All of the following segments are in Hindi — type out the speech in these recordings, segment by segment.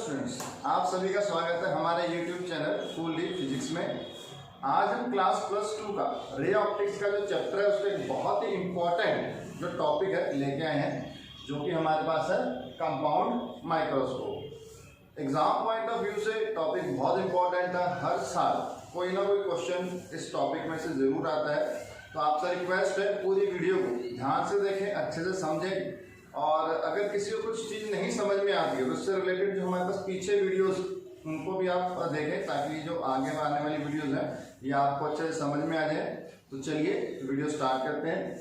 स्टूडेंट्स, आप सभी का स्वागत है हमारे YouTube channel full deep physics में। आज हम क्लास +2 का रे ऑप्टिक्स का जो चैप्टर है उसका एक बहुत ही इम्पोर्टेंट जो टॉपिक है लेके आए हैं, जो कि हमारे पास है compound microscope. Exam point of view से टॉपिक बहुत इंपॉर्टेंट है। हर साल कोई ना कोई क्वेश्चन इस टॉपिक में से जरूर आता है, तो आपसे रिक्वेस्ट है पूरी वीडियो को ध्यान से देखें, अच्छे से समझें। और अगर किसी को कुछ चीज़ नहीं समझ में आती है तो उससे रिलेटेड जो हमारे पास पीछे वीडियोस उनको भी आप देखें, ताकि जो आगे आने वाली वीडियोस हैं ये आपको अच्छे से समझ में आ जाए। तो चलिए वीडियो स्टार्ट करते हैं।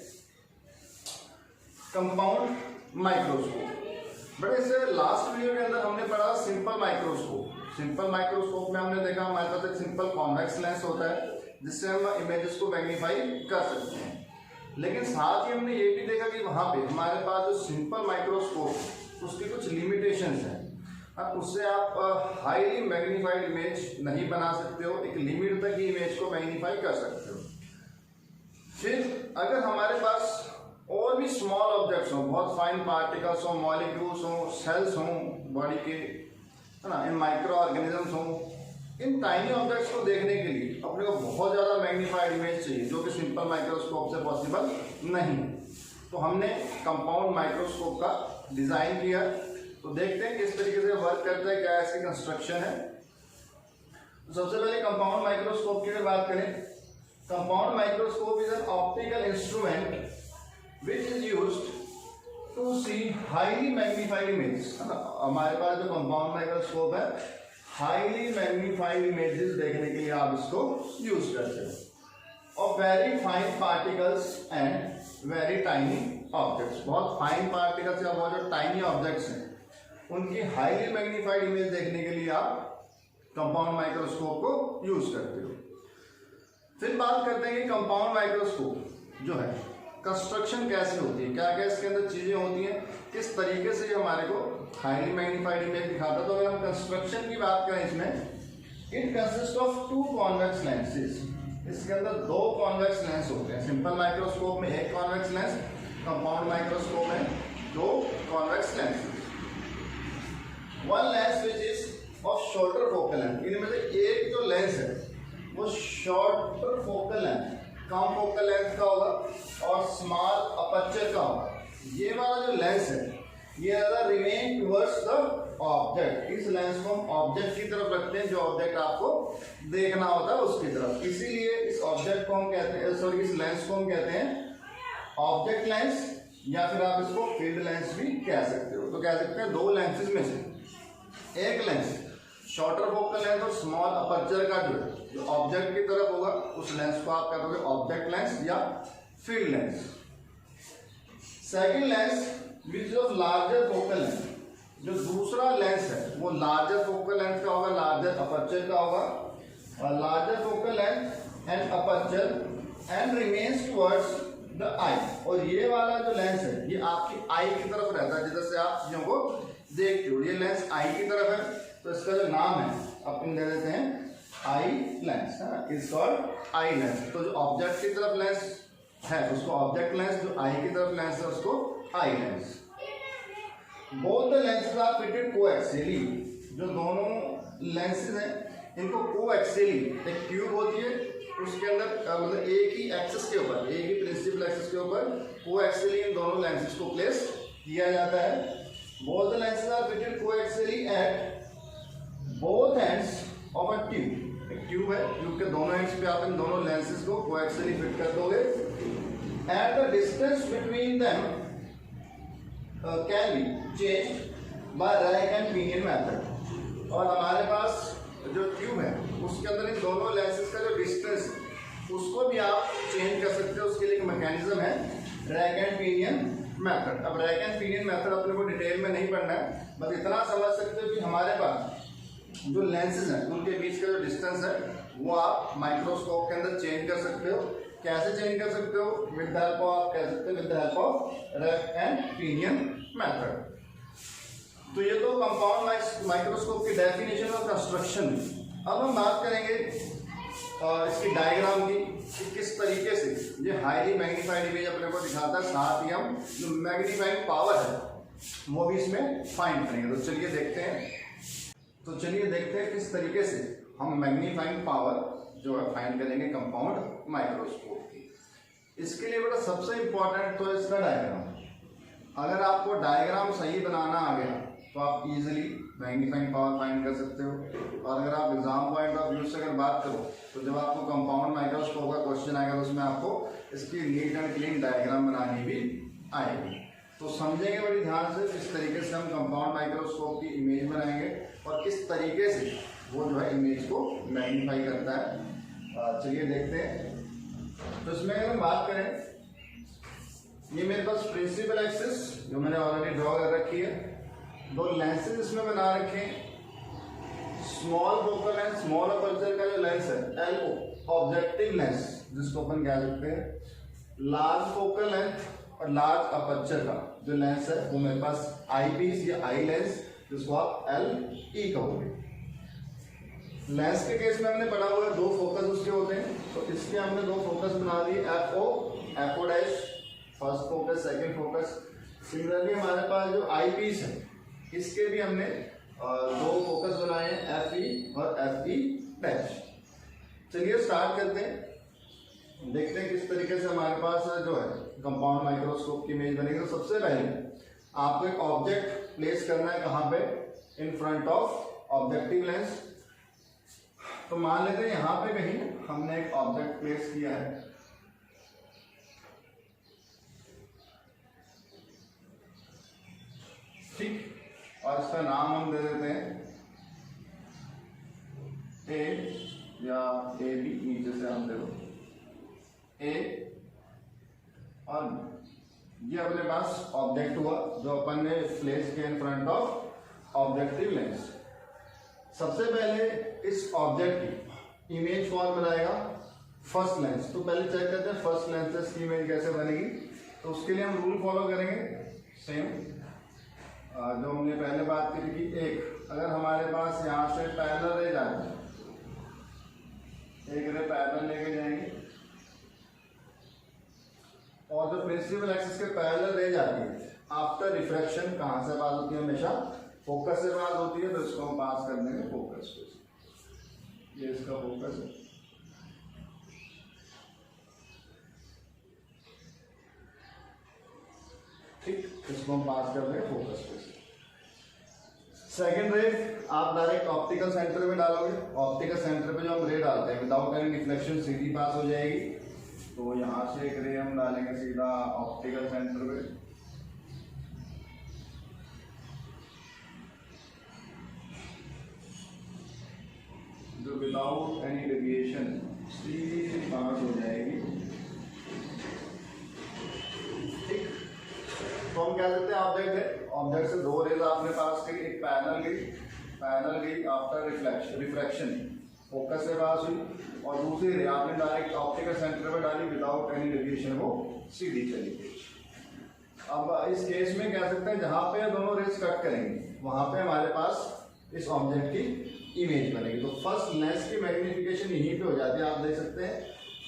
Compound microscope. बट इससे लास्ट वीडियो के अंदर हमने पढ़ा सिंपल माइक्रोस्कोप। सिंपल माइक्रोस्कोप में हमने देखा हमारे पास एक सिंपल कॉन्वेक्स लेंस होता है जिससे हम इमेजेस को मैग्नीफाई कर सकते हैं। लेकिन साथ ही हमने ये भी देखा कि वहाँ पे हमारे पास जो सिंपल माइक्रोस्कोप उसकी कुछ लिमिटेशंस हैं। अब उससे आप हाईली मैग्नीफाइड इमेज नहीं बना सकते हो, एक लिमिट तक ही इमेज को मैग्नीफाई कर सकते हो। फिर अगर हमारे पास और भी स्मॉल ऑब्जेक्ट्स हों, बहुत फाइन पार्टिकल्स हों, मॉलिक्यूल्स हों, सेल्स हों बॉडी के, है ना, इन माइक्रो ऑर्गेनिजम्स हों, इन टाइनी ऑब्जेक्ट्स को देखने के लिए अपने को बहुत ज़्यादा मैग्नीफाइड इमेज चाहिए, जो कि सिंपल माइक्रोस्कोप से पॉसिबल नहीं। तो हमने कंपाउंड माइक्रोस्कोप का डिज़ाइन किया। तो देखते हैं किस तरीके से वर्क करता है, क्या इसकी कंस्ट्रक्शन है। तो सबसे पहले कंपाउंड माइक्रोस्कोप की अगर बात करें, compound microscope is an optical instrument which is used to see highly magnified image. हमारे पास जो कंपाउंड माइक्रोस्कोप है, हाईली मैग्नीफाइड इमेजेस देखने के लिए आप इसको यूज करते हो। और very fine particles and very tiny objects, बहुत फाइन पार्टिकल्स या बहुत जो टाइनी ऑब्जेक्ट्स हैं उनकी हाईली मैग्नीफाइड इमेज देखने के लिए आप कंपाउंड माइक्रोस्कोप को यूज करते हो। फिर बात करते हैं कि कंपाउंड माइक्रोस्कोप जो है कंस्ट्रक्शन कैसे होती है, क्या क्या इसके अंदर चीजें होती हैं, किस तरीके से ये हमारे को हाईली मैग्नीफाइड इमेज दिखाता है। तो अगर हम कंस्ट्रक्शन की बात करें, इसमें it consist of 2 convex lenses. इसके अंदर 2 कॉन्वेक्स लेंस होते हैं। सिंपल माइक्रोस्कोप में 1 कॉन्वेक्स लेंस, कंपाउंड माइक्रोस्कोप में 2 convex lenses. One lens which is of shorter focal length. इनमें से एक जो लेंस है वो शॉर्टर फोकल लेंथ, कम फोकल लेंथ का होगा और स्मॉल अपर्चर का होगा। ये वाला जो लेंस है ये रिमेन टुवर्ड्स द ऑब्जेक्ट। इस लेंस को हम ऑब्जेक्ट की तरफ रखते हैं, जो ऑब्जेक्ट आपको देखना होता है उसकी तरफ। इसीलिए इस ऑब्जेक्ट को हम कहते हैं, सॉरी, इस लेंस को हम कहते हैं ऑब्जेक्ट लेंस, या फिर आप इसको फील्ड लेंस भी कह सकते हो। तो कह सकते हैं 2 लेंसेज में से एक लेंस शॉर्टर फोकल लेंथ और स्मॉल अपर्चर का जो ऑब्जेक्ट की तरफ होगा उस लेंस को आप कहोगे ऑब्जेक्ट लेंस या field lens. Second lens which of larger focal length. जो दूसरा लेंस है वो लार्जर फोकल लेंथ का होगा, लार्जर अपर्चर का होगा। और larger focal length and aperture and remains towards the eye. और ये वाला जो लेंस है ये आपकी आई की तरफ रहता है, जिधर से आप चीजों को देखते हो। ये लेंस आई की तरफ है, तो इसका जो नाम है अपन दे देते हैं eye lens, is called I lens. तो जो ऑब्जेक्ट की तरफ लेंस है उसको ऑब्जेक्ट लेंस, जो आई की तरफ लेंस है उसको eye lens. Both the lenses are fitted coaxially. जो दोनों लेंसेज हैं इनको कोएक्सियली, एक ट्यूब होती है उसके अंदर मतलब एक ही एक्सिस के ऊपर, एक ही प्रिंसिपल एक्सिस के ऊपर कोएक्सियली इन दोनों लेंसेज को प्लेस किया जाता है। Both the lenses are fitted coaxially at both ends of a tube. एक ट्यूब है, ट्यूब के दोनों एंड्स पे आप इन दोनों लेंसेज को कोएक्सियली फिट कर दोगे। At the distance between them can be changed by rack and pinion method. और हमारे पास जो ट्यूब है उसके अंदर इन दोनों लेंसेज का जो डिस्टेंस है उसको भी आप चेंज कर सकते हो। उसके लिए एक मैकेनिज्म है रैक एंड पिनियन मेथड। अब रैक एंड पिनियन मेथड अपने को डिटेल में नहीं पढ़ना है, बस इतना समझ सकते हो कि हमारे पास जो लेंसेज हैं उनके बीच का जो डिस्टेंस है वो आप माइक्रोस्कोप के अंदर चेंज कर सकते हो। कैसे चेंज कर सकते हो? विद द हेल्प ऑफ, कह सकते हो with the help of rack and pinion method. तो ये तो कंपाउंड माइक्रोस्कोप की डेफिनेशन और कंस्ट्रक्शन। अब हम बात करेंगे इसकी डायग्राम की, कि किस तरीके से ये हाईली मैग्नीफाइड इमेज अपने को दिखाता है। साथ ही हम जो मैग्नीफाइंग पावर है वो भी इसमें फाइंड करेंगे। तो चलिए देखते हैं। तो चलिए देखते हैं किस तरीके से हम मैग्नीफाइंग पावर जो है फाइंड करेंगे कंपाउंड माइक्रोस्कोप की। इसके लिए बेटा सबसे इंपॉर्टेंट तो इसका डायग्राम। अगर आपको डायग्राम सही बनाना आ गया तो आप इजीली मैग्नीफाइंग पावर फाइंड कर सकते हो। और अगर आप एग्जाम पॉइंट ऑफ व्यू से अगर बात करो तो जब आपको कंपाउंड माइक्रोस्कोप का क्वेश्चन आएगा तो उसमें आपको इसकी नीट एंड क्लीन डायग्राम बनानी भी आएगी। तो समझेंगे बड़ी ध्यान से किस तरीके से हम कंपाउंड माइक्रोस्कोप की इमेज बनाएंगे और किस तरीके से वो जो है इमेज को मैग्नीफाई करता है। चलिए देखते हैं। तो इसमें अगर हम बात करें, ये मेरे पास प्रिंसिपल एक्सिस जो मैंने ऑलरेडी ड्रॉ कर रखी है, दो लेंसेज इसमें बना रखे हैं। Small focal length, small aperture का जो लेंस है एलओ, ऑब्जेक्टिव लेंस जिसको अपन कह सकते हैं। लार्ज फोकल लेंथ और लार्ज अपर्चर का जो लेंस है वो मेरे पास आई पीस या आई लेंस जिसको आप एल ई कहोगे। लेंस के केस में हमने पढ़ा हुआ है दो फोकस उसके होते हैं, तो इसके हमने दो फोकस बना दिए, F O dash first focus, second focus. Similarly हमारे पास जो आई पीस है इसके भी हमने दो फोकस बनाए हैं, एफ ई और एफ ई डैश। चलिए स्टार्ट करते हैं, देखते हैं किस तरीके से हमारे पास जो है कंपाउंड माइक्रोस्कोप की इमेज बनेगी। तो सबसे पहले आपको एक ऑब्जेक्ट प्लेस करना है, कहाँ पे, in front of objective lens. तो मान लेते हैं यहाँ पे कहीं हमने एक ऑब्जेक्ट प्लेस किया है। ठीक, और इसका नाम हम दे देते हैं ए या ए बी, नीचे से हम दे दो ए, और ये अपने पास ऑब्जेक्ट हुआ जो अपन ने प्लेस किया in front of objective lens. सबसे पहले इस ऑब्जेक्ट की इमेज कौन बनाएगा, फर्स्ट लेंस। तो पहले चेक करते हैं फर्स्ट लेंस से इसकी इमेज कैसे बनेगी। तो उसके लिए हम रूल फॉलो करेंगे सेम जो हमने पहले बात की थी कि एक अगर हमारे पास यहाँ से पैरेलल रे जाए, एक रे पैरेलल लेके जाएंगे और जो प्रिंसिपल एक्सिस के पैरेलल रे जाती है आफ्टर रिफ्रैक्शन कहाँ से पास होती है, हमेशा फोकस से पास होती है। तो इसको हम पास कर देंगे फोकस को, ये इसका फोकस है। ठीक, इसको हम पास कर देंगे फोकस को। सेकेंड रे आप डायरेक्ट ऑप्टिकल सेंटर में डालोगे। ऑप्टिकल सेंटर पे जो हम रे डालते हैं विदाउट एनी डिफ्लेक्शन सीधी पास हो जाएगी। तो यहाँ से एक रे हम डालेंगे सीधा ऑप्टिकल सेंटर पे, जो विदाउट एनी डेविएशन सीधी पास हो जाएगी। ठीक, तो हम कह सकते हैं ऑब्जेक्ट है, ऑब्जेक्ट से दो रेज आपने पास की, एक पैरेलल गई आफ्टर रिफ्रैक्शन फोकस से पास हुई, और दूसरी रे आपने डायरेक्ट ऑप्टिकल सेंटर पे डाली विदाउट एनी डेविएशन, वो सीधी चली गई। अब इस केस में कह सकते हैं जहां पे दोनों रेज कट करेंगे वहां पे हमारे पास इस ऑब्जेक्ट की इमेज बनेगी। तो फर्स्ट लेंस की मैग्निफिकेशन यहीं पे हो जाती है। आप देख सकते हैं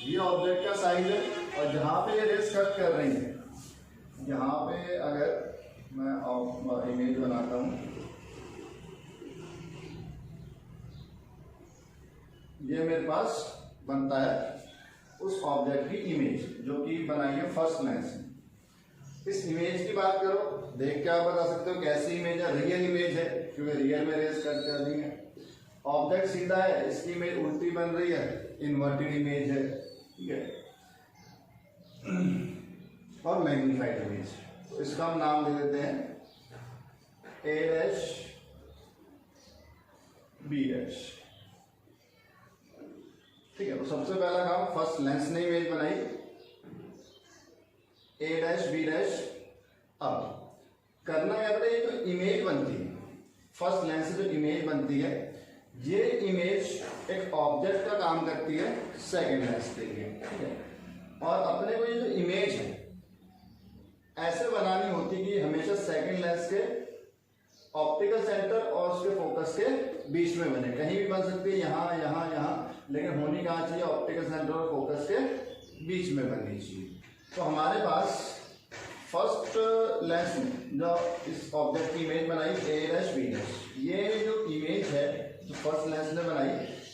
ये ऑब्जेक्ट का साइज है और जहां पे ये रेज कट कर रही है, यहाँ पे अगर मैं इमेज बनाता हूँ, ये मेरे पास बनता है उस ऑब्जेक्ट की इमेज जो कि बनाई है फर्स्ट लेंस। इस इमेज की बात करो, देख के आप बता सकते हो कैसी इमेज है, रियल इमेज है क्योंकि रियल में रेज कट कर रही है। ऑब्जेक्ट सीधा है, इसकी इमेज उल्टी बन रही है, इन्वर्टेड इमेज है। ठीक है, और मैग्नीफाइड इमेज। तो इसका हम नाम दे देते हैं ए डैश बी डैश। ठीक है, तो सबसे पहला काम फर्स्ट लेंस ने इमेज बनाई ए डैश बी डैश। अब करना क्या पड़ेगा, ये जो इमेज बनती है फर्स्ट लेंस से जो इमेज बनती है, ये इमेज एक ऑब्जेक्ट का काम करती है सेकेंड लेंस के लिए। ठीक है, और अपने को ये जो इमेज है ऐसे बनानी होती है कि हमेशा सेकंड लेंस के ऑप्टिकल सेंटर और उसके फोकस के बीच में बने। कहीं भी बन सकती है, यहाँ यहाँ यहाँ, लेकिन होनी कहाँ चाहिए, ऑप्टिकल सेंटर और फोकस के बीच में बननी चाहिए। तो हमारे पास फर्स्ट लेंस में जो इस ऑब्जेक्ट की इमेज बनाई ए डैश बी डैश, ये जो इमेज है फर्स्ट लेंस ने बनाई,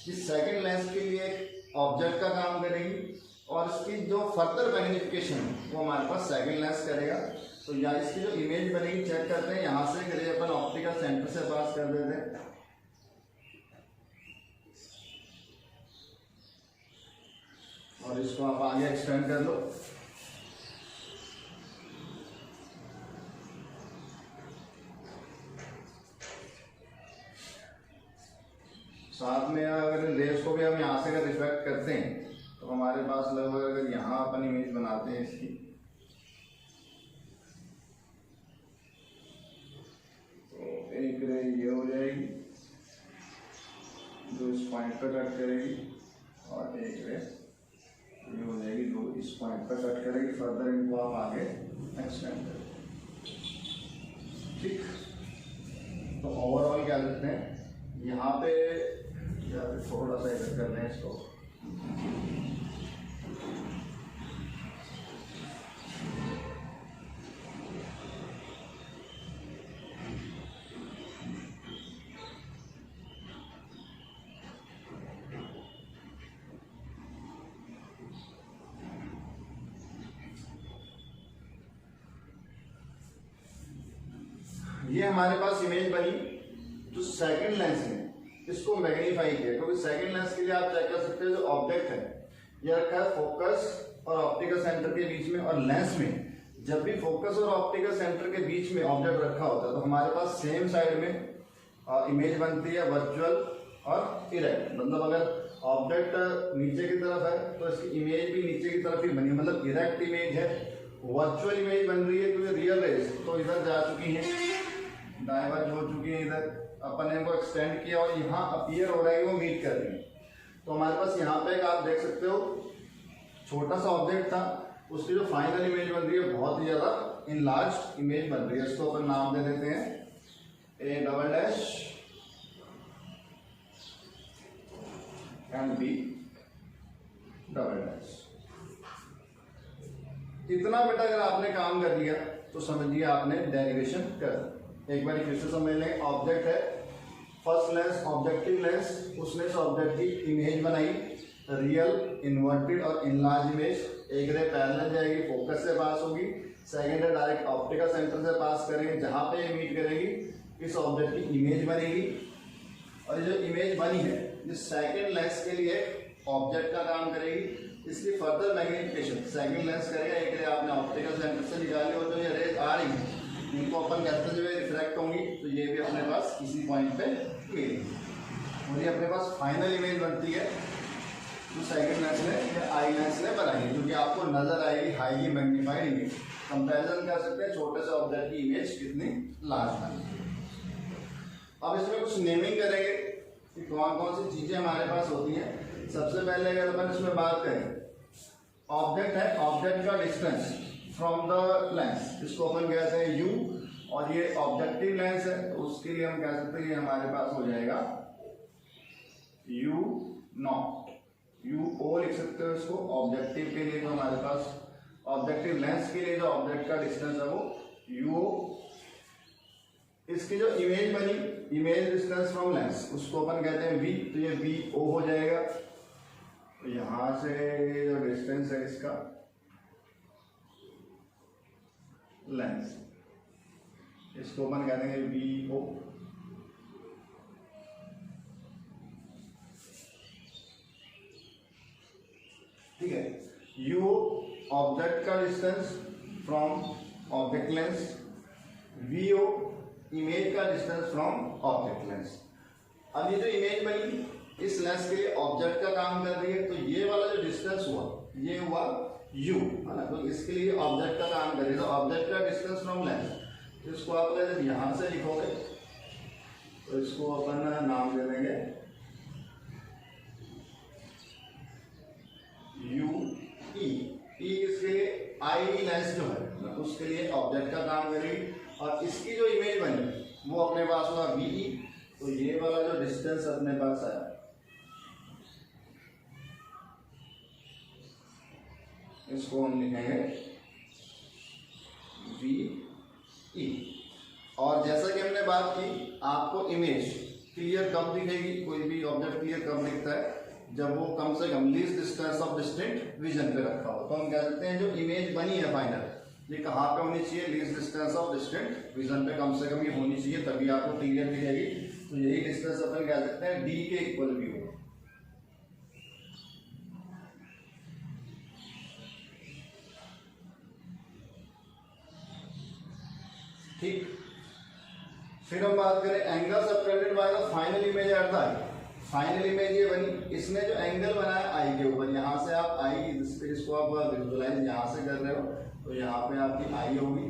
इस सेकंड लेंस के लिए एक ऑब्जेक्ट का काम करेगी और इसकी जो फर्दर मैग्निफिकेशन है वो हमारे पास सेकंड लेंस करेगा। तो यहाँ इसकी जो इमेज बनेगी चेक करते हैं, यहाँ से करिए अपन ऑप्टिकल सेंटर से पास कर देते हैं और इसको आप आगे एक्सटेंड कर लो। साथ में अगर रेस को भी हम यहाँ से अगर रिफ्लेक्ट करते हैं तो हमारे पास लगभग अगर यहाँ अपन इमेज बनाते हैं इसकी, तो एक रे ये हो जाएगी जो इस पॉइंट पर कट करेगी और एक रे ये हो जाएगी जो इस पॉइंट पर कट करेगी। फर्दर इनको आप आगे एक्सटेंड करें। ठीक, तो ओवरऑल क्या करते हैं यहाँ पे, या फिर थोड़ा सा इधर कर दें इसको। ये हमारे पास इमेज बनी जो सेकंड लेंस में इसको मैग्नीफाई किया, क्योंकि सेकंड लेंस के लिए आप चेक कर सकते हैं जो ऑब्जेक्ट है ये रखा है फोकस और ऑप्टिकल सेंटर के बीच में, और लेंस में जब भी फोकस और ऑप्टिकल सेंटर के बीच में ऑब्जेक्ट रखा होता है तो हमारे पास सेम साइड में इमेज बनती है वर्चुअल और इरेक्ट। मतलब अगर ऑब्जेक्ट नीचे की तरफ है तो इसकी इमेज भी नीचे की तरफ ही बनी, मतलब इरेक्ट इमेज है। वर्चुअल इमेज बन रही है क्योंकि रियल रेज तो इधर जा चुकी है, डाइवर्ज हो चुकी है, इधर अपन ने इनको एक्सटेंड किया और यहाँ अपीयर हो रहा है, वो मीट कर रही है। तो हमारे पास यहाँ पे आप देख सकते हो छोटा सा ऑब्जेक्ट था, उसकी जो फाइनल इमेज बन रही है बहुत ही ज्यादा इनलार्ज्ड इमेज बन रही है। इसको अपन नाम दे देते हैं A double dash and B double dash. इतना बेटा अगर आपने काम कर लिया तो समझिए आपने डेरिवेशन कर। एक बार फिर से समझ लें, ऑब्जेक्ट है फर्स्ट लेंस ऑब्जेक्टिव लेंस, उसने इस ऑब्जेक्ट की इमेज बनाई रियल इन्वर्टेड और इनलार्ज इमेज। एक रे पैरेलल जाएगी फोकस से पास होगी, सेकंड रे डायरेक्ट ऑप्टिकल सेंटर से पास करेंगे, जहां पे मीट करेगी इस ऑब्जेक्ट की इमेज बनेगी। और ये जो इमेज बनी है ये सेकंड लेंस के लिए ऑब्जेक्ट का काम करेगी, इसकी फर्दर मैग्निफिकेशन सेकंड लेंस करेगा। एक रे आपने ऑप्टिकल सेंटर से निकाली और जो ये रेज आ रही है इनको अपन कहते हुए रिफ्रैक्ट होंगी तो ये भी अपने पास इसी पॉइंट पे मिलेगी और ये अपने पास फाइनल इमेज बनती है जो सेकंड लेंस ने या आई लेंस ने बनाई है, क्योंकि आपको नजर आएगी हाईली मैग्नीफाइड इमेज। कंपैरिजन कर सकते हैं छोटे से ऑब्जेक्ट की इमेज कितनी लार्ज बनी है। अब इसमें कुछ नेमिंग करेंगे कि कौन कौन सी चीजें हमारे पास होती हैं। सबसे पहले अगर अपन इसमें बात करें, ऑब्जेक्ट है, ऑब्जेक्ट का डिस्टेंस फ्रॉम द लेंस इसको अपन कहते हैं यू, और ये ऑब्जेक्टिव लेंस है तो उसके लिए हम कह सकते हैं ये हमारे पास हो जाएगा यू नॉट। यू ओ लिख सकते हो इसको। ऑब्जेक्टिव के लिए जो हमारे पास ऑब्जेक्टिव लेंस के लिए जो ऑब्जेक्ट का डिस्टेंस है वो यू ओ। इसकी जो इमेज बनी इमेज डिस्टेंस फ्रॉम लेंस उसको अपन कहते हैं वी, तो ये वी ओ हो जाएगा। तो यहां से जो डिस्टेंस है इसका लेंस इसको अपन कहते हैं वी ओ। ठीक है, यू ऑब्जेक्ट का distance from object lens, V O image का डिस्टेंस फ्रॉम ऑब्जेक्ट लेंस। अब ये जो इमेज बनी इस लेंस के लिए ऑब्जेक्ट का काम कर रही है, तो ये वाला जो डिस्टेंस हुआ ये हुआ u है ना, तो इसके लिए ऑब्जेक्ट का काम कर रही है। तो ऑब्जेक्ट का डिस्टेंस फ्रॉम लेंस, तो इसको आप अगर यहां से लिखोगे तो इसको अपन नाम दे देंगे यू ई। ई किसके लिए, आई लेंस जो है उसके लिए ऑब्जेक्ट का काम करेगी, और इसकी जो इमेज बनी वो अपने पास हुआ वी ई। तो ये वाला जो डिस्टेंस अपने पास आया इसको हम लिखेंगे वी ई। और जैसा कि हमने बात की आपको इमेज क्लियर कब दिखेगी, कोई भी ऑब्जेक्ट क्लियर कब दिखता है, जब वो कम से कम least distance of distinct vision पे रखा हो। तो हम कह सकते हैं जो इमेज बनी है फाइनल, ये कहाँ पे होनी चाहिए, least distance of distinct vision पे कम से कम ये होनी चाहिए, तभी आपको क्लियर दिखेगी। तो यही डिस्टेंस अपन कह सकते हैं डी के इक्वल भी हो। ठीक, फिर हम बात करें angle subtended by the final image at the I. Final image ये बनी, इसने जो एंगल बनाया आई के ऊपर, यहाँ से आप आई इसको आप विजुअलाइज यहाँ से कर रहे हो, तो यहाँ पे आपकी आई होगी,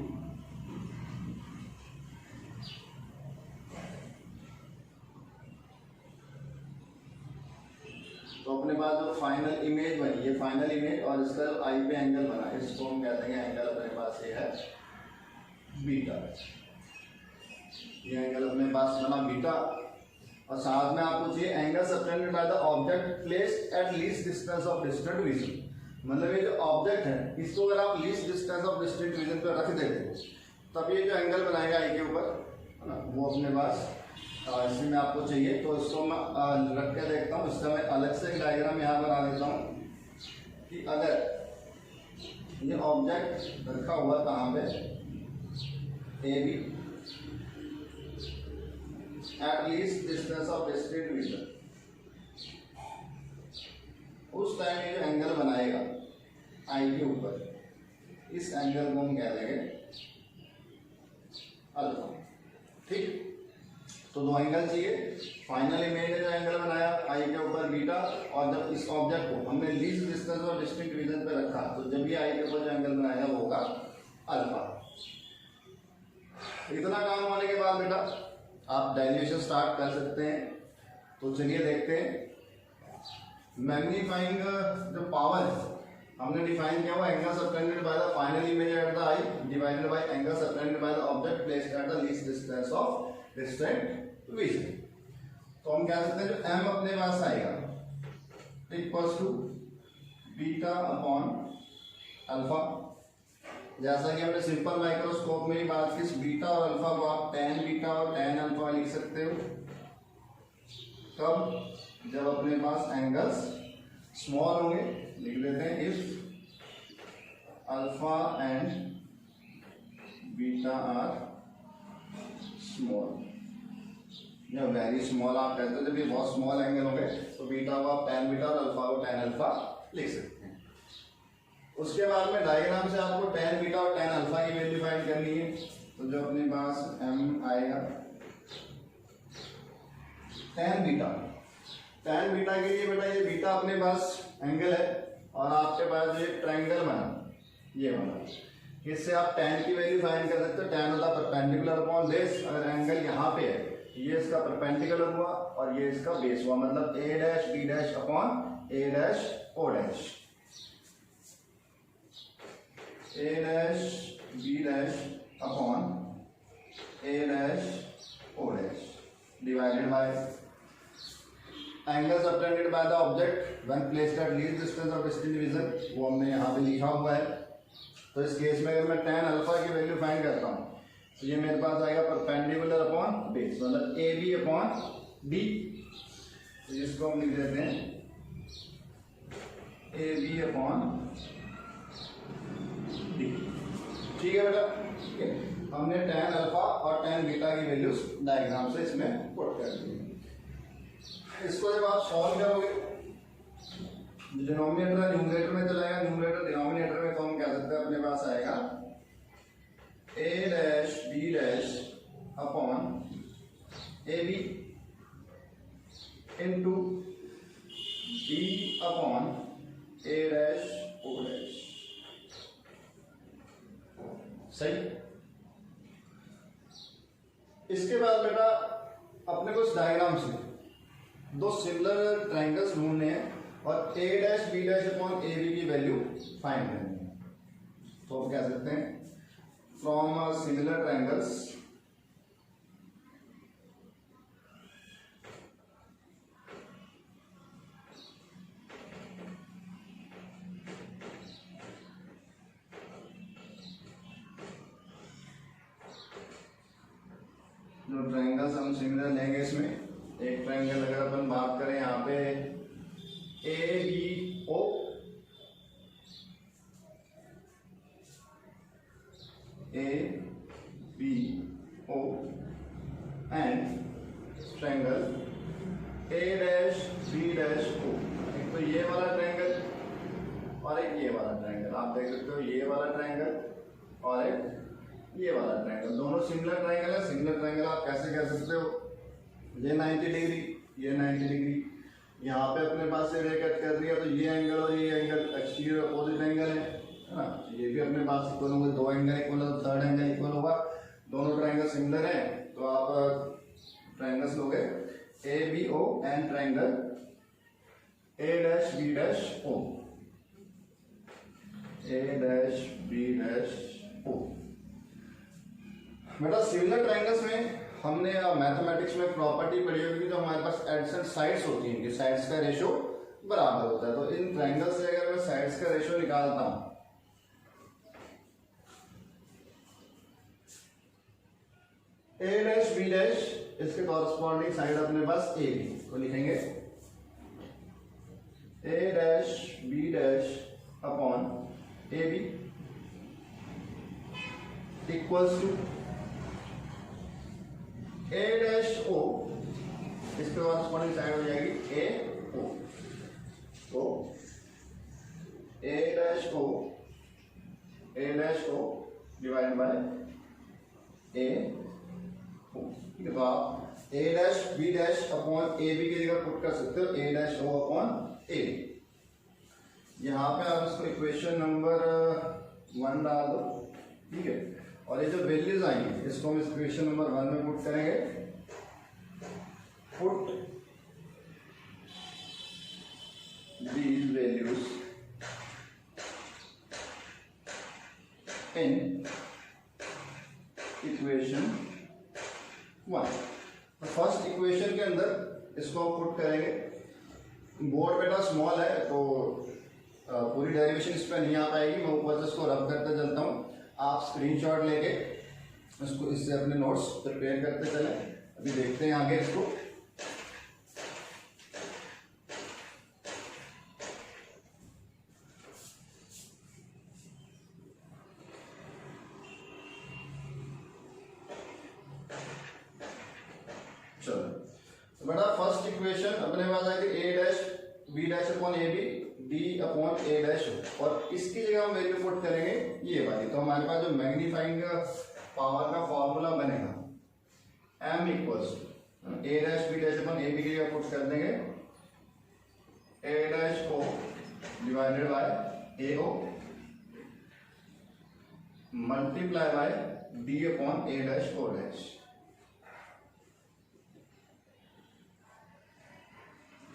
तो अपने पास जो फाइनल इमेज बनी, ये फाइनल इमेज और इसका जो आई पे एंगल बना, इसको हम कहते हैं एंगल अपने पास ये है बीटा। ये एंगल अपने पास बना बीटा, और साथ में आपको चाहिए angle subtended by the object placed at least distance of distant vision. मतलब ये जो ऑब्जेक्ट है इसको अगर आप least distance of distant vision पे रख देते हो तब ये जो एंगल बनाएगा आई के ऊपर, है ना, वो अपने पास इसमें में आपको चाहिए। तो इसको मैं रख के देखता हूँ, इसका मैं अलग से एक डायग्राम यहाँ बना देता हूँ कि अगर ये ऑब्जेक्ट रखा हुआ कहाँ पे, A B at least distance of distant vision, उस टाइम ये जो एंगल बनाएगा आई के ऊपर, इस एंगल को हम कह देंगे अल्फा। ठीक, तो दो एंगल चाहिए, फाइनल इमेज ने जो एंगल बनाया आई के ऊपर बीटा, और जब इस ऑब्जेक्ट को हमने लीस्ट डिस्टेंस और डिस्टिंक्ट विजन पे रखा तो जब ये आई के ऊपर जो एंगल बनाया वो होगा अल्फा। इतना काम होने के बाद बेटा आप डेरिवेशन स्टार्ट कर सकते हैं। तो चलिए देखते हैं। मैग्नीफाइंग जो पावर है हमने डिफाइन किया हुआ angle subtended by the final image at the I divided by angle subtended by the object placed at the least distance of distant vision. तो हम कह सकते हैं जो m अपने पास आएगा equals to beta upon alpha. जैसा कि हमने सिंपल माइक्रोस्कोप में ही बात की, बीटा और अल्फा को आप tan बीटा और tan अल्फा लिख सकते हो। कब, जब अपने पास एंगल्स स्मॉल होंगे, लिख देते हैं if alpha and beta are small, या वेरी स्मॉल आप कहते हो, जब ये बहुत स्मॉल एंगल होंगे तो बीटा को आप tan बीटा और अल्फा को tan अल्फा लिख सकते हैं। उसके बाद में डायग्राम से आपको tan बीटा और tan अल्फा की वैल्यू फाइंड करनी है। तो जो अपने पास m आएगा tan बीटा के लिए बेटा ये बीटा अपने पास एंगल है और आपके पास जो ट्रायंगल बना ये बना, इससे आप tan की वैल्यू फाइंड कर सकते हो। tan होता है परपेंडिकुलर अपॉन बेस, अगर एंगल यहाँ पे है ये इसका परपेंडिकुलर हुआ और ये इसका बेस हुआ, मतलब a dash b dash upon a dash o dash, a dash b dash upon a dash o dash divided by angle subtended by the object when placed at least distance of distinct vision, वो हमने यहाँ पे लिखा हुआ है। तो इस केस में अगर मैं tan अल्फा की वैल्यू फाइंड करता हूँ तो ये मेरे पास आएगा परपेंडिकुलर अपॉन बेस, मतलब ए बी अपॉन डी, जिसको हम लिख देते हैं ए बी अपॉन डी। ठीक है बेटा, ठीक है, हमने tan अल्फा और tan बीटा की वैल्यूज डायग्राम से इसमें पुट कर दी। इसको जब आप सॉल्व करोगे डिनोमिनेटर न्यूमरेटर में चलाएगा, न्यूमरेटर डिनोमिनेटर में, तो हम कह सकते हैं अपने पास आएगा a dash b dash upon A B into b upon a dash o dash. सही। इसके बाद बेटा अपने को इस डायग्राम से दो सिमिलर ट्रायंगल्स ढूंढने हैं और a dash b dash upon A B की वैल्यू फाइंड करनी है। तो हम कह सकते हैं फ्रॉम सिमिलर ट्रायंगल्स जो ट्रायंगल्स हम सिमिलर लेंगे इसमें एक ट्रायंगल अगर अपन बात करें यहाँ पे A B O, A B O and triangle A dash B dash O. एक तो ये वाला ट्रायंगल और एक ये वाला ट्रायंगल, आप देख सकते हो ये वाला ट्रायंगल और एक ये वाला ट्रायंगल, दोनों सिमिलर ट्रायंगल है। सिमिलर ट्रायंगल आप कैसे कह सकते हो, ये 90 डिग्री, ये 90 डिग्री, यहाँ पे अपने पास से रे कट कर दिया तो ये एंगल और ये एंगल एक्सटीरियर अपोजिट एंगल है ना, ये भी अपने पास इक्वल होंगे, दो एंगल इक्वल है तो थर्ड एंगल इक्वल होगा, दोनों ट्रायंगल सिमिलर है तो आप ट्रायंगल्स लोगे A B O and triangle A dash B dash O, A dash B dash O. बेटा सिमिलर ट्रायंगल्स में हमने मैथमेटिक्स में प्रॉपर्टी पढ़ी होगी, जो हमारे पास एडजेसेंट साइड्स होती हैं, इनकी साइड्स का रेशियो बराबर होता है। तो इन ट्रायंगल से अगर मैं साइड्स का रेशियो निकालता हूं, ए डैश बी डैश, इसके कॉरस्पॉन्डिंग साइड अपने पास ए बी, तो लिखेंगे A dash B dash upon A B equals to A dash O, इसके कॉरस्पॉन्डिंग साइड हो जाएगी ए ओ, तो A dash O divide by A O. ठीक है, तो आप A dash B dash upon A B की जगह पुट कर सकते हो ए डैश ओ अपॉन ए। यहाँ पे आप इसको इक्वेशन नंबर 1 डाल दो, ठीक है, और ये जो वैल्यूज आएंगी इसको हम इक्वेशन नंबर 1 में पुट करेंगे। Put these values in equation 1। तो फर्स्ट इक्वेशन के अंदर इसको हम पुट करेंगे। बोर्ड बेटा स्मॉल है तो पूरी डेरिवेशन इस पर नहीं आ पाएगी, मैं ऊपर से इसको रब करते चलता हूँ, आप स्क्रीनशॉट लेके इसको इससे अपने नोट्स प्रिपेयर करते चले। अभी देखते हैं आगे इसको। चलो तो बेटा फर्स्ट इक्वेशन अपने पास आएगी A dash B dash upon A B D upon A dash, और इसकी जगह हम वैल्यू पुट करेंगे ये वाली। तो हमारे पास जो मैग्नीफाइंग पावर का फॉर्मूला बनेगा m equals A dash B dash upon A B की जगह पुट कर देंगे A dash O divided by A O multiply by D upon A dash O dash.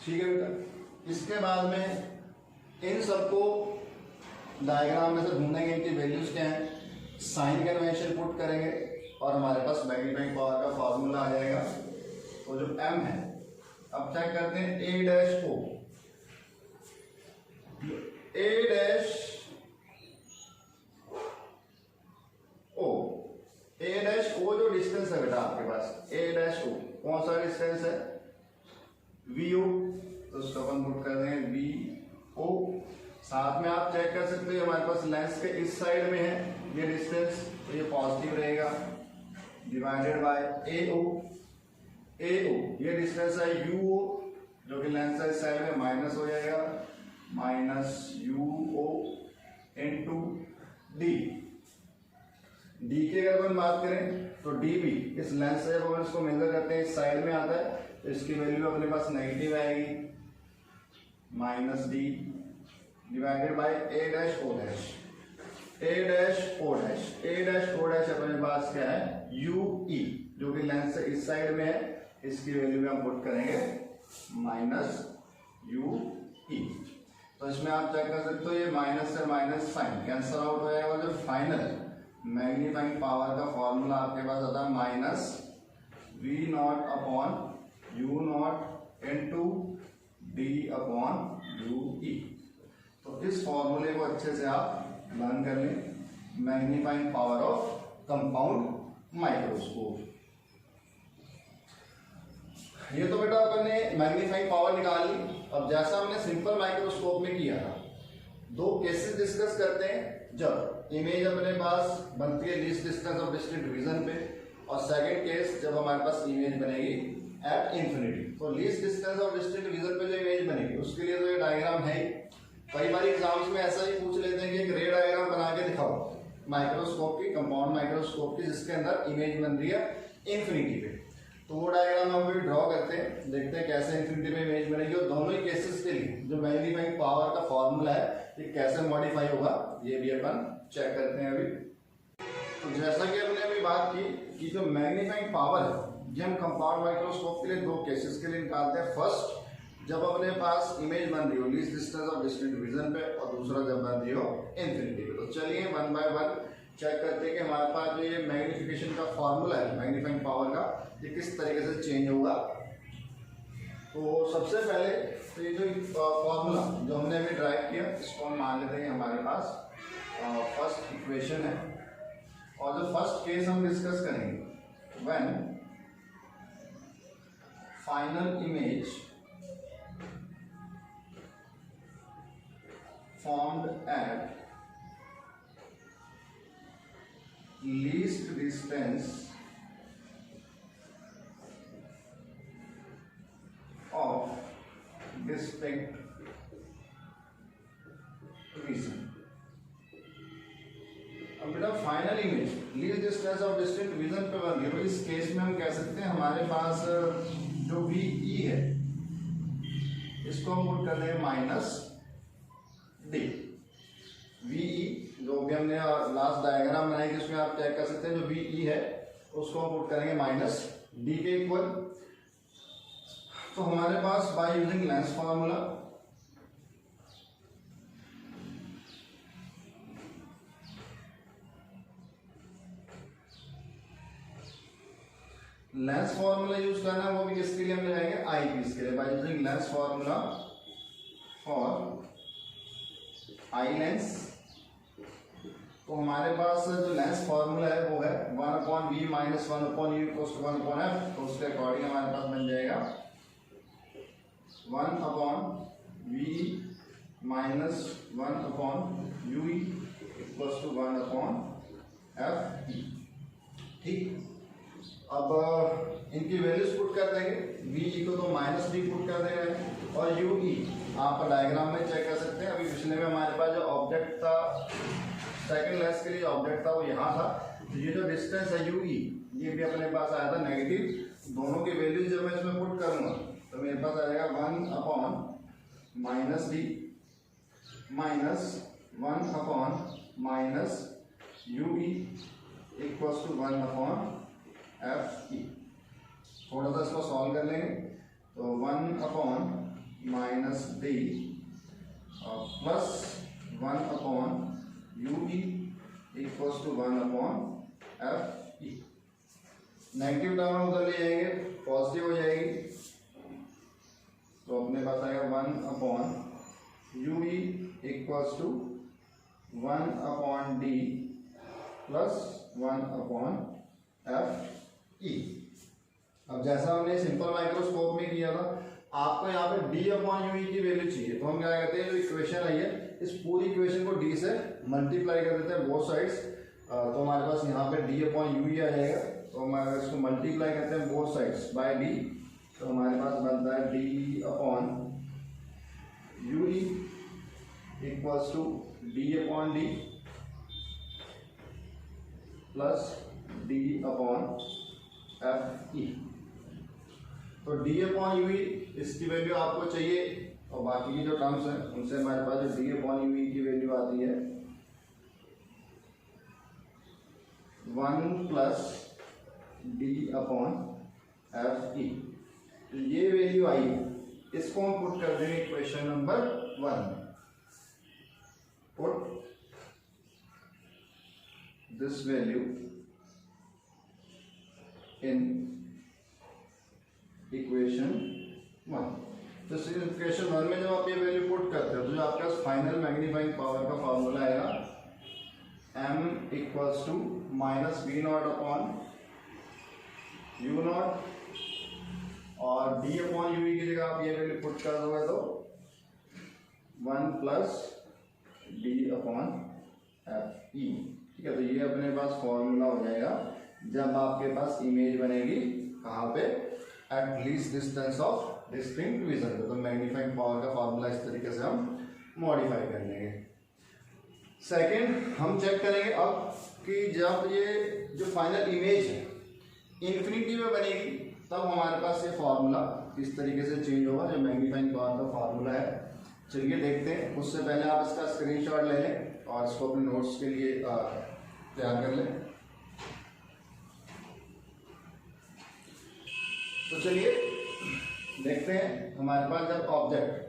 ठीक है बेटा, इसके बाद में इन सबको डायग्राम में से ढूंढेंगे इनकी वैल्यूज क्या है, साइन कन्वेंशन पुट करेंगे और हमारे पास मैग्नीफाइंग पावर का फॉर्मूला आ जाएगा। तो जो m है, अब चेक करते हैं ए dash O, A dash O, A dash ओ जो डिस्टेंस है बेटा आपके पास ए डैश ओ, कौन सा डिस्टेंस है वी ओ, तो उसको अपन पुट कर देंगे वी ओ। साथ में आप चेक कर सकते हो हमारे पास लेंस के इस साइड में है ये डिस्टेंस, तो ये पॉजिटिव रहेगा डिवाइडेड बाय ए ओ। ए ओ ये डिस्टेंस है यू ओ, जो कि लेंस है इस साइड में माइनस हो जाएगा, minus U O into D. D की अगर अपन बात करें तो डी भी इस लेंस से जब अपन इसको मेजर करते हैं इस साइड में आता है, तो इसकी वैल्यू अपने पास नेगेटिव आएगी, minus D divided by A dash O dash. A dash O dash, A dash O dash अपने पास क्या है यू ई, जो कि लेंस से इस साइड में है, इसकी वैल्यू में हम पुट करेंगे माइनस यू ई। तो इसमें आप चेक कर सकते हो ये माइनस से माइनस साइन कैंसल आउट हो जाएगा, और जो फाइनल मैग्नीफाइंग पावर का फॉर्मूला आपके पास आता है minus V naught upon U naught into D upon U E. तो इस फॉर्मूले को अच्छे से आप लर्न कर लें, magnifying power of compound microscope. ये तो बेटा अपन ने मैग्नीफाइंग पावर निकाल ली। अब जैसा हमने सिंपल माइक्रोस्कोप में किया था, दो केसेस डिस्कस करते हैं। जब इमेज अपने पास बनती है least distance of distinct vision पे, और सेकंड केस जब हमारे पास इमेज बनेगी एट इंफिनिटी। तो least distance of distinct vision पे जो इमेज बनेगी उसके लिए तो ये डायग्राम है। कई बार एग्जाम्स में ऐसा ही पूछ लेते हैं कि एक रे डायग्राम बना के दिखाओ माइक्रोस्कोप की, कंपाउंड माइक्रोस्कोप की, जिसके अंदर इमेज बन रही है इंफिनिटी पे। तो वो डायग्राम हम भी ड्रॉ करते हैं, देखते हैं कैसे इंफिनिटी में इमेज बनेगी। और दोनों ही केसेस के लिए जो मैग्नीफाइंग पावर का फॉर्मूला है ये कैसे मॉडिफाई होगा ये भी अपन चेक करते हैं अभी। तो जैसा कि हमने अभी बात की कि जो मैग्नीफाइंग पावर है ये हम कंपाउंड माइक्रोस्कोप के लिए दो केसेस के लिए निकालते हैं। फर्स्ट, जब अपने पास इमेज बन रही हो least distance of distinct vision पे, और दूसरा जब बन रही हो इंफिनिटी पे। तो चलिए वन बाय वन चेक करते हैं कि हमारे पास जो ये मैग्निफिकेशन का फॉर्मूला है मैग्नीफाइंग पावर का, ये किस तरीके से चेंज होगा। तो सबसे पहले तो ये जो फॉर्मूला जो हमने अभी ड्राइव किया इसको हम मान लेते हैं हमारे पास फर्स्ट इक्वेशन है। और जो फर्स्ट केस हम डिस्कस करेंगे, when final image formed at least distance of distinct vision। अब बेटा final image least distance of distinct vision पे बन गई। तो इस केस में हम कह सकते हैं हमारे पास जो VE है इसको हम पुट कर देंगे माइनस डी। VE जो भी हमने लास्ट डायग्राम बनाई जिसमें आप चेक कर सकते हैं जो VE है उसको हम पुट करेंगे माइनस डी के इक्वल। तो हमारे पास by using lens formula lens formula use करना है, वो भी किसके लिए हम ले जाएंगे आई पीस के लिए। Bye using lens formula for I lens. तो हमारे पास जो लेंस फॉर्मूला है वो है 1/v minus 1/u equals to 1/f। तो उसके अकॉर्डिंग हमारे पास बन जाएगा 1/v minus 1/u equals to 1/f। ठीक, अब इनकी वैल्यूज पुट कर देंगे। VE को तो माइनस डी पुट कर देंगे और UE आप डायग्राम में चेक कर सकते हैं। अभी पिछले में हमारे पास जो ऑब्जेक्ट था सेकंड लेंस के लिए ऑब्जेक्ट था वो यहाँ था। तो ये जो डिस्टेंस है UE ये भी अपने पास आया था नेगेटिव। दोनों की वैल्यूज जब मैं इसमें पुट करूंगा तो मेरे पास आएगा 1/- D minus 1/- UE equals to 1/f। थोड़ा सा इसको सॉल्व कर लेंगे तो 1/- D plus 1/UE equals to 1/f। Negative term उधर ले जाएंगे पॉजिटिव हो जाएगी। तो अपने पास आएगा 1/UE equals to 1/d plus 1/f। अब जैसा हमने सिंपल माइक्रोस्कोप में किया था, आपको यहाँ पे d/UE की वैल्यू चाहिए। तो हम क्या कहते हैं जो इक्वेशन आई है इस पूरी इक्वेशन को d से मल्टीप्लाई कर देते हैं बोथ साइड्स। तो हमारे पास यहाँ पे d/UE आ जाएगा। तो हम अगर इसको मल्टीप्लाई करते हैं बोथ साइड्स बाय d तो हमारे पास बनता है d/UE equals to d/d plus d/f। तो d/UE इसकी वैल्यू आपको चाहिए और बाकी की जो टर्म्स हैं उनसे हमारे पास जो d/UE की वैल्यू आती है 1 प्लस d/f। तो ये वैल्यू आई है, इसको हम पुट कर देंगे equation number 1। Put this value in equation 1। तो इक्वेशन 1 में जब आप ये वैल्यू पुट करते हो तो जो आपके पास फाइनल मैग्नीफाइंग पावर का फॉर्मूला आएगा m equals to minus v0/u0 और डी अपॉन यू की जगह आप ये वैल्यू पुट कर दोगे तो 1 प्लस डी अपॉन एफ ई। ठीक है, तो ये अपने पास फॉर्मूला हो जाएगा जब आपके पास इमेज बनेगी कहाँ पे, eight least distance of distinct vision पे। तो मैग्नीफाइंग पावर का फॉर्मूला इस तरीके से हम मॉडिफाई कर लेंगे। सेकंड हम चेक करेंगे अब कि जब ये जो फाइनल इमेज है इन्फिनिटी में बनेगी तब हमारे पास ये फॉर्मूला किस तरीके से चेंज होगा, जो मैग्नीफाइंग पावर का फॉर्मूला है। चलिए देखते हैं। उससे पहले आप इसका स्क्रीनशॉट ले लें और इसको अपने नोट्स के लिए तैयार कर लें। तो चलिए देखते हैं हमारे पास जब ऑब्जेक्ट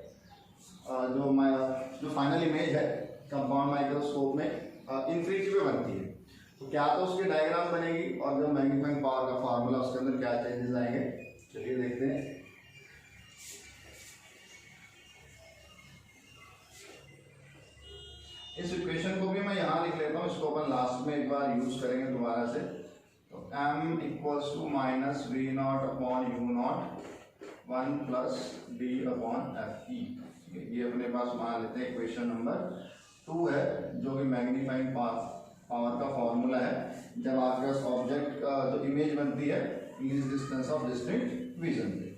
जो फाइनल इमेज है कंपाउंड माइक्रोस्कोप में इन्फिनिटी पे बनती है तो क्या तो उसकी डायग्राम बनेगी और जो मैग्नीफाइंग पावर का फार्मूला उसके अंदर क्या चेंजेस आएंगे। चलिए देखते हैं। इस इक्वेशन को भी मैं यहाँ लिख लेता हूँ, इसको अपन लास्ट में एक बार यूज करेंगे दोबारा से। तो m equals to minus V naught upon U naught 1 plus D upon F E. ये अपने पास मान लेते हैं इक्वेशन नंबर 2 है, जो कि मैग्नीफाइंग पावर का फॉर्मूला है जब आपके पास ऑब्जेक्ट का जो इमेज बनती है least distance of distinct vision पे।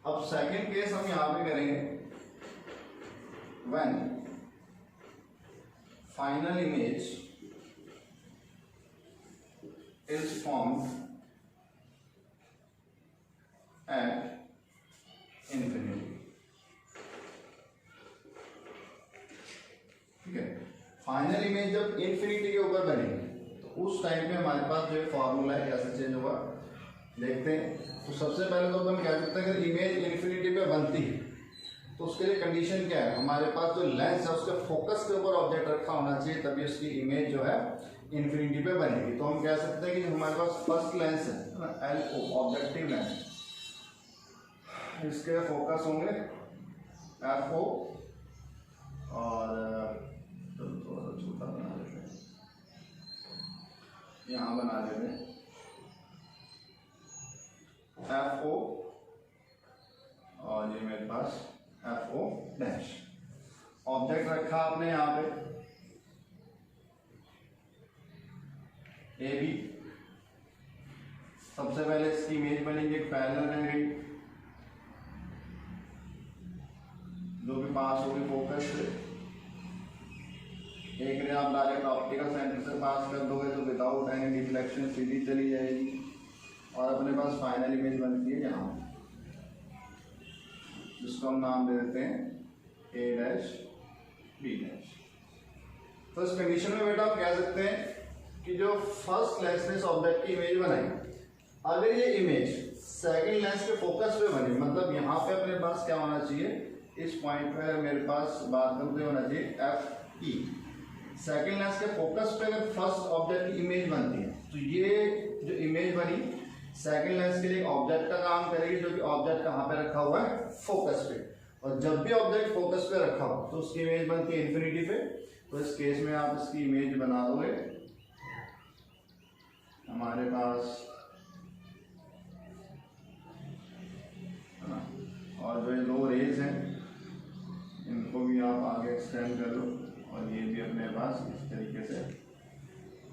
अब सेकंड केस हम यहां पे करेंगे, when final image is formed at infinity। ठीक है, फाइनल इमेज जब इन्फिनिटी के ऊपर बनेगी तो उस टाइम पे हमारे पास जो फॉर्मूला है कैसे चेंज होगा देखते हैं। तो सबसे पहले तो अपन कह सकते हैं अगर इमेज इन्फिनिटी पे बनती है तो उसके लिए कंडीशन क्या है, हमारे पास जो लेंस है उसके फोकस के ऊपर ऑब्जेक्ट रखा होना चाहिए, तभी उसकी इमेज जो है इन्फिनिटी पे बनेगी। तो हम कह सकते हैं कि जो हमारे पास फर्स्ट लेंस है एल ओ ऑब्जेक्टिव लेंस, इसके फोकस होंगे एफ ओ और थोड़ा सा छोटा बना देते हैं, यहाँ बना देते हैं एफ ओ और ये मेरे पास एफ ओ डैश। ऑब्जेक्ट रखा आपने यहाँ पे ए बी, सबसे पहले इसकी इमेज बनेगी एक पैरेलल रह गई जो भी पास होगी फोकस से। एक रे आप डायरेक्ट ऑप्टिकल सेंटर से पास कर दोगे तो विदाउट एनी डिफ्लेक्शन सीधी चली जाएगी और अपने पास फाइनल इमेज बनती है यहाँ, जिसको हम नाम दे देते हैं ए डैश बी डैश। तो इस कंडीशन में बेटा आप कह सकते हैं कि जो फर्स्ट लेंस ने ऑब्जेक्ट की इमेज बनाई, अगर ये इमेज सेकंड लेंस के फोकस पे बनी, मतलब यहाँ पे अपने पास क्या होना चाहिए, इस पॉइंट पे मेरे पास बात करते होना चाहिए एफ ई। सेकंड लेंस के फोकस पे अगर फर्स्ट ऑब्जेक्ट की इमेज बनती है तो ये जो इमेज बनी सेकंड लेंस के लिए ऑब्जेक्ट का काम करेगी, जो कि ऑब्जेक्ट कहाँ पे रखा हुआ है, फोकस पे। और जब भी ऑब्जेक्ट फोकस पे रखा हो तो उसकी इमेज बनती है इन्फिनिटी पे। तो इस केस में आप इसकी इमेज बना दोगे, हमारे पास और जो ये दो रेज हैं इनको भी आप आगे एक्सटेंड कर लो और ये भी अपने पास इस तरीके से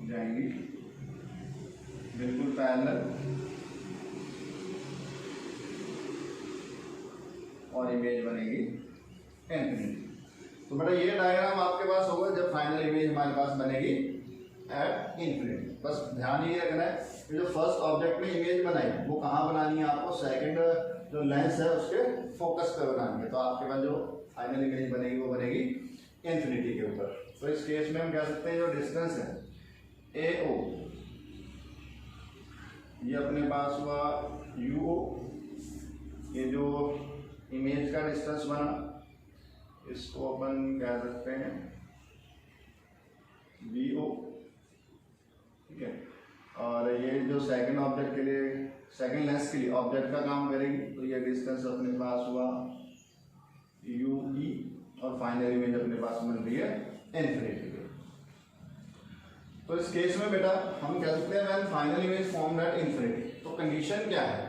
जाएंगी बिल्कुल पैरेलल और इमेज बनेगी इन्फिनिटी। तो बेटा ये डायग्राम आपके पास होगा जब फाइनल इमेज हमारे पास बनेगी एट इन्फिनिटी। बस ध्यान ये रखना है कि जो फर्स्ट ऑब्जेक्ट में इमेज बनाई वो कहाँ बनानी है, आपको सेकंड जो लेंस है उसके फोकस पे बनानी है। तो आपके पास जो फाइनल इमेज बनेगी वो बनेगी इन्फिनिटी के ऊपर। तो इस केस में हम कह सकते हैं जो डिस्टेंस है ए ओ, ये अपने पास हुआ यू ओ, ये जो इमेज का डिस्टेंस बना इसको अपन कह सकते हैं वी ओ। ठीक है, और ये जो सेकंड ऑब्जेक्ट के लिए सेकंड लेंस के लिए ऑब्जेक्ट का काम करेगी तो ये डिस्टेंस अपने पास हुआ यू ई और फाइनल इमेज अपने पास बन रही है इन्फिनिटी। तो इस केस में बेटा हम कह सकते हैं when final image formed at infinity, तो कंडीशन क्या है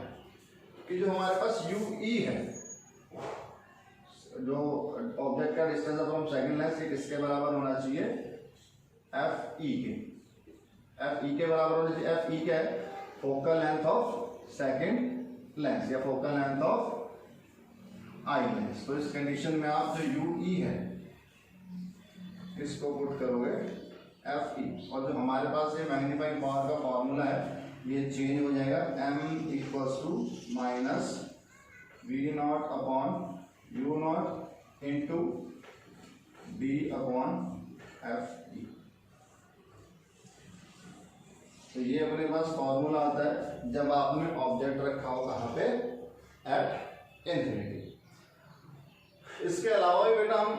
कि जो हमारे पास UE है, जो ऑब्जेक्ट का डिस्टेंस फ्रॉम सेकंड लेंस ये किसके बराबर होना चाहिए, FE के। FE के बराबर होना चाहिए। FE क्या है, focal length of second lens या focal length of eye lens. तो इस कंडीशन में आप जो UE है इसको पुट करोगे FE, और जो हमारे पास ये मैग्नीफाइंग पावर का फॉर्मूला है ये चेंज हो जाएगा, m equals to minus V0 upon U0 into B upon FE। तो ये अपने पास फॉर्मूला आता है जब आपने ऑब्जेक्ट रखा हो कहाँ पे, एट इंफिनिटी। इसके अलावा भी बेटा हम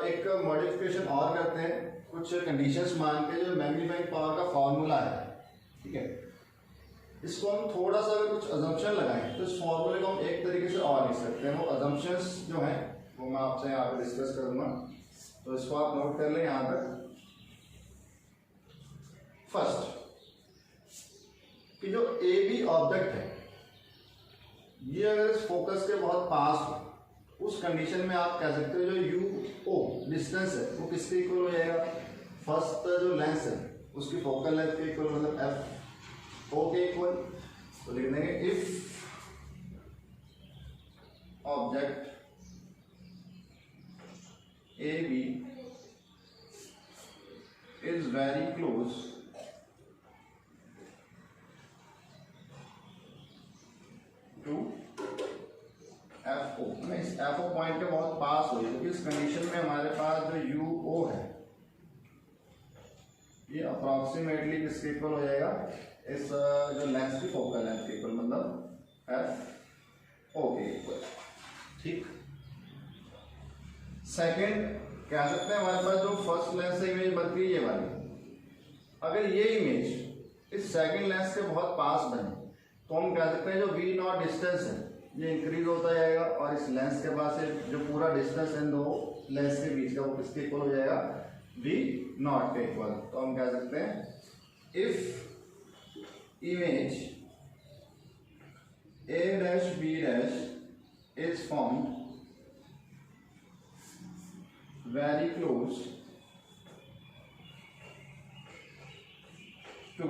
एक मॉडिफिकेशन और करते हैं, कुछ कंडीशंस मान के जो मैग्नीफाइंग पावर का फॉर्मूला है, ठीक है, इसको हम थोड़ा सा अगर कुछ अजम्पशन लगाएं तो इस फॉर्मूले को हम एक तरीके से और लिख सकते हैं। वो अजम्पशंस जो हैं वो मैं आपसे यहाँ पे डिस्कस करूंगा, तो इसको आप नोट कर लें यहाँ तक। फर्स्ट कि जो AB ऑब्जेक्ट है ये अगर इस फोकस के बहुत पास हो, उस कंडीशन में आप कह सकते हो जो UO डिस्टेंस है वो किसके इक्वल हो जाएगा, फर्स्ट जो लेंस है उसकी फोकल लेंथ के इक्वल, मतलब FO के इक्वल। तो लिख देंगे if object AB is very close to FO, इस FO पॉइंट के बहुत पास हो, क्योंकि इस कंडीशन में हमारे पास जो UO है ये अप्रॉक्सीमेटली किसके इक्वल हो जाएगा, इस जो लेंस की फोकल लेंथ के इक्वल, मतलब FO के इक्वल, ठीक। सेकंड कह सकते हैं हमारे पास जो फर्स्ट लेंस से इमेज बनती है ये वाली, अगर ये इमेज इस सेकंड लेंस के बहुत पास बने तो हम कह सकते हैं जो V0 डिस्टेंस है ये इंक्रीज होता जाएगा, और इस लेंस के पास से जो पूरा डिस्टेंस है दो लेंस के बीच का वो किसके इक्वल हो जाएगा, V0 के इक्वल। तो हम कह सकते हैं if image A-B' is formed very close to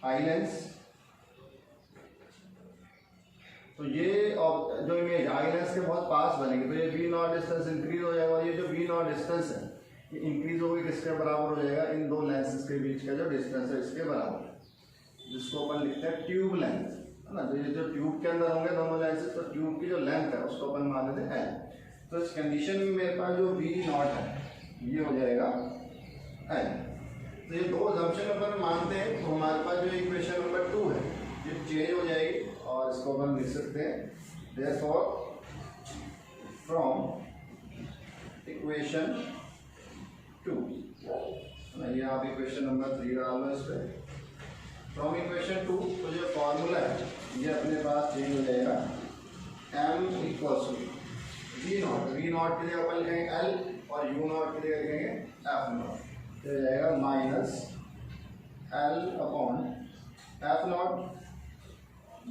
eye lens, तो ये जो इमेज आई लेंस के बहुत पास बनेगी तो ये V0 डिस्टेंस इंक्रीज हो जाएगा, और ये जो V0 डिस्टेंस है ये इंक्रीज होगी किसके बराबर हो जाएगा, इन दो लेंसेज के बीच का जो डिस्टेंस है इसके बराबर, जिसको अपन लिखते हैं ट्यूब लेंथ, है ना। तो ये जो ट्यूब के अंदर होंगे दोनों लेंसेज, तो ट्यूब की जो लेंथ है उसको अपन मान लेते हैं L। तो इस कंडीशन में मेरे पास जो V0 है ये हो जाएगा L। तो ये दो अजम्पशन अपन मानते हैं, तो हमारे पास जो इक्वेशन नंबर 2 है ये चेंज हो जाएगी, और इसको अपन लिख सकते हैं therefore from इक्वेशन 2, ये आप इक्वेशन नंबर 3 डाल लो इस पर, फ्रॉम इक्वेशन 2 तो जो फॉर्मूला है ये अपने पास चेंज हो जाएगा, m इक्वल्स टू V0 के लिए अपन लिखेंगे L और U0 के लिए लिखेंगे F0, तो हो जाएगा minus L upon F0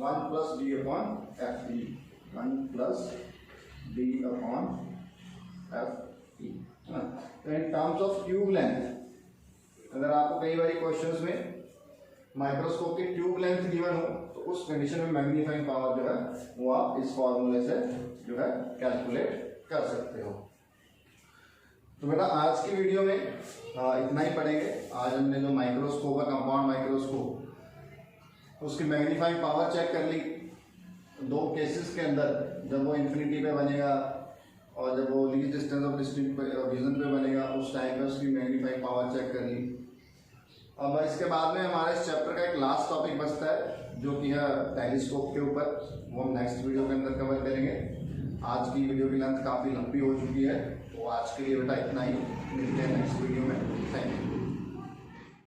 1 plus D upon FE, 1 plus D upon FE। तो in terms of tube length अगर आपको कई बार क्वेश्चंस में माइक्रोस्कोप की ट्यूब लेंथ गिवन हो तो उस कंडीशन में मैग्नीफाइंग पावर जो है वो आप इस फॉर्मूले से जो है कैलकुलेट कर सकते हो। तो बेटा आज की वीडियो में इतना ही पढ़ेंगे। आज हमने जो माइक्रोस्कोप है कंपाउंड माइक्रोस्कोप उसकी मैग्नीफाइंग पावर चेक कर ली, दो केसेस के अंदर जब वो इन्फिनिटी पे बनेगा और जब वो least distance of distinct vision पे बनेगा उस टाइम पे उसकी मैग्नीफाइंग पावर चेक कर ली। अब इसके बाद में हमारा इस चैप्टर का एक लास्ट टॉपिक बचता है जो कि है टेलीस्कोप के ऊपर, वो हम नेक्स्ट वीडियो के अंदर कवर करेंगे। आज की वीडियो की लेंथ काफ़ी लंबी हो चुकी है, तो आज के लिए बेटा इतना ही, मिलते हैं नेक्स्ट वीडियो में। Thank you.